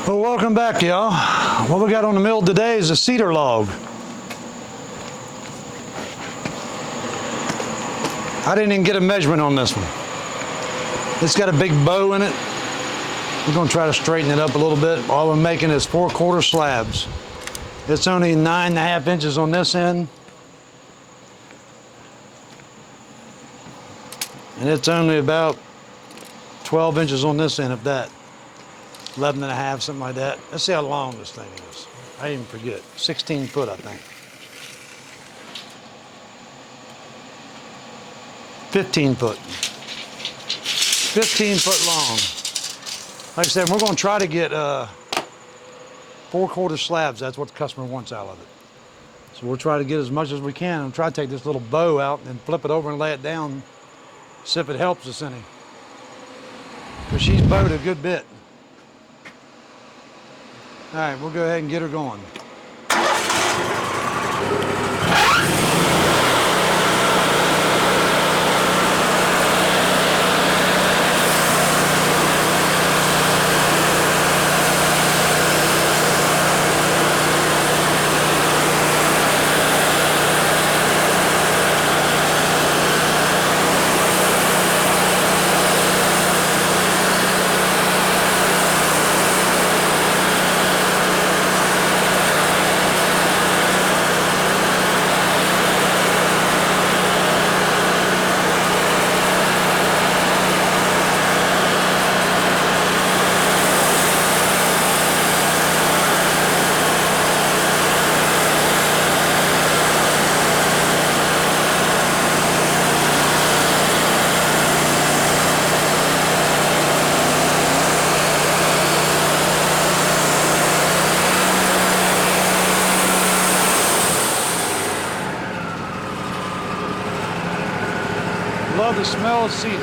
Well, welcome back, y'all. What we got on the mill today is a cedar log. I didn't even get a measurement on this one. It's got a big bow in it. We're gonna try to straighten it up a little bit. All we're making is 4/4 slabs. It's only 9.5 inches on this end. And it's only about 12 inches on this end, if that. 11.5, something like that. Let's see how long this thing is. I even forget. 16 foot, I think. 15 foot. 15 foot long. Like I said, we're going to try to get 4/4 slabs. That's what the customer wants out of it. So we'll try to get as much as we can and try to take this little bow out and flip it over and lay it down. See if it helps us any. Because she's bowed a good bit. All right, we'll go ahead and get her going. Love the smell of cedar. I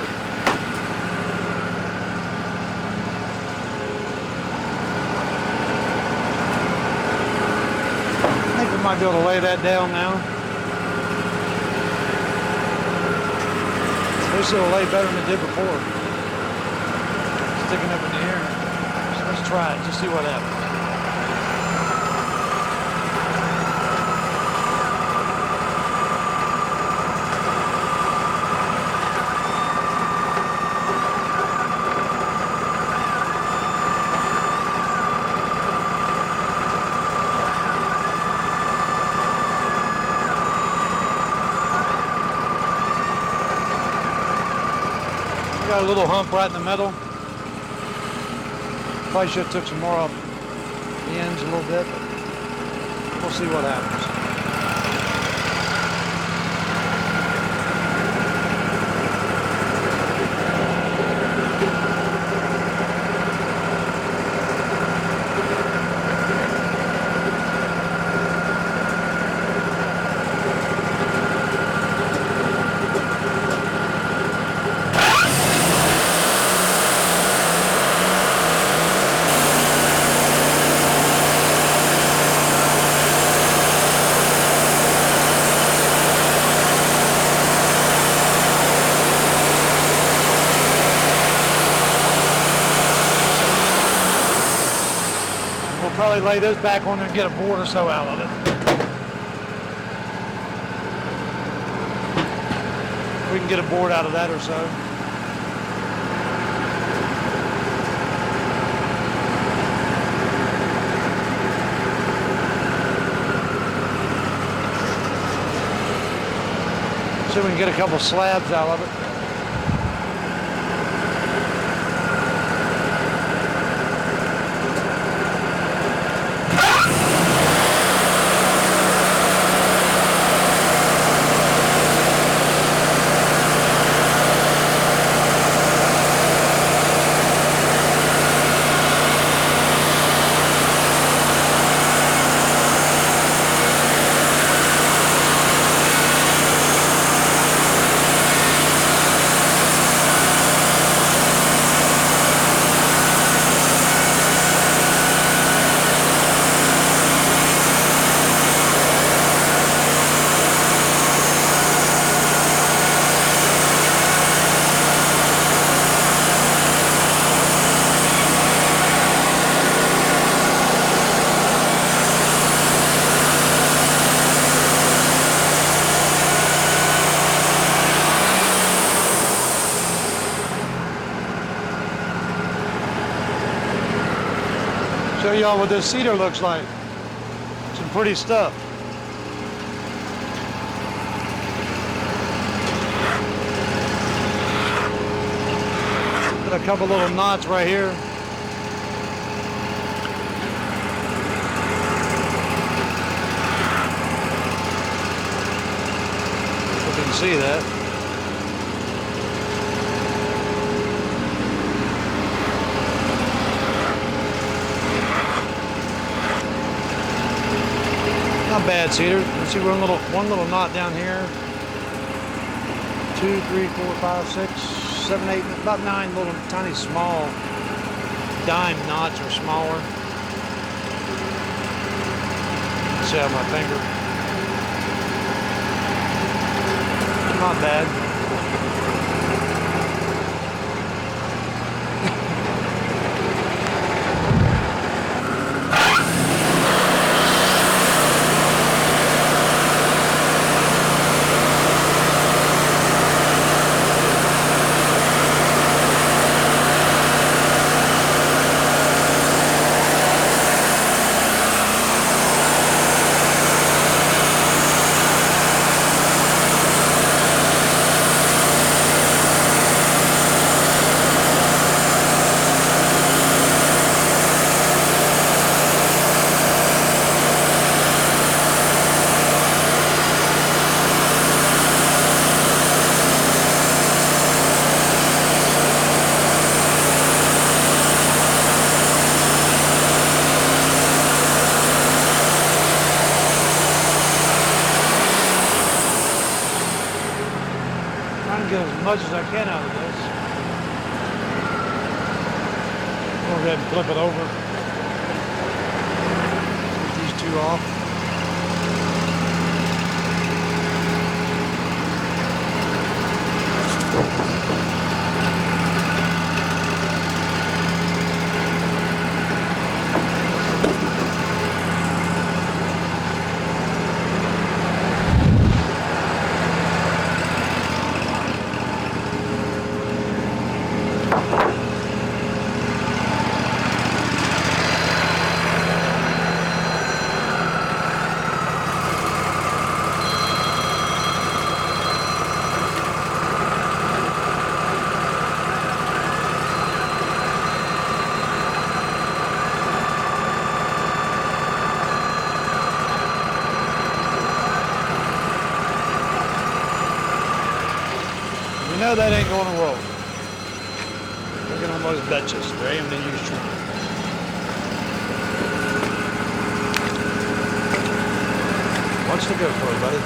think we might be able to lay that down now. This will lay better than it did before. Sticking up in the air. So let's try it, just see what happens. Got a little hump right in the middle. Probably should have took some more off the ends a little bit, but we'll see what happens. Probably lay this back on there and get a board or so out of it. We can get a board out of that or so. See if we can get a couple slabs out of it. Show y'all what this cedar looks like. Some pretty stuff. Got a couple little knots right here. You can see that. Not bad cedar. You see one little knot down here. 2, 3, 4, 5, 6, 7, 8, about 9 little tiny small dime knots or smaller. See how my finger. Not bad. Get as much as I can out of this. Go ahead and flip it over. Get these two off. You know that ain't going to roll. You can almost bet you there ain't any use trying. What's to go for, buddy?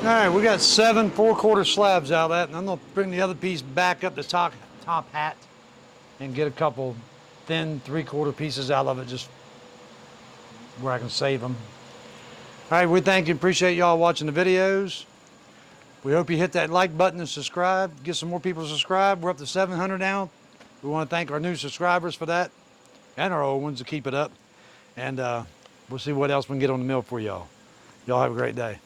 All right, we got 7 4/4 slabs out of that, and I'm gonna bring the other piece back up the top hat and get a couple thin 3/4 pieces out of it, just where I can save them. All right, we thank you, appreciate y'all watching the videos. We hope you hit that like button and subscribe. Get some more people to subscribe. We're up to 700 now. We want to thank our new subscribers for that, and our old ones to keep it up. And we'll see what else we can get on the mill for y'all. Y'all have a great day.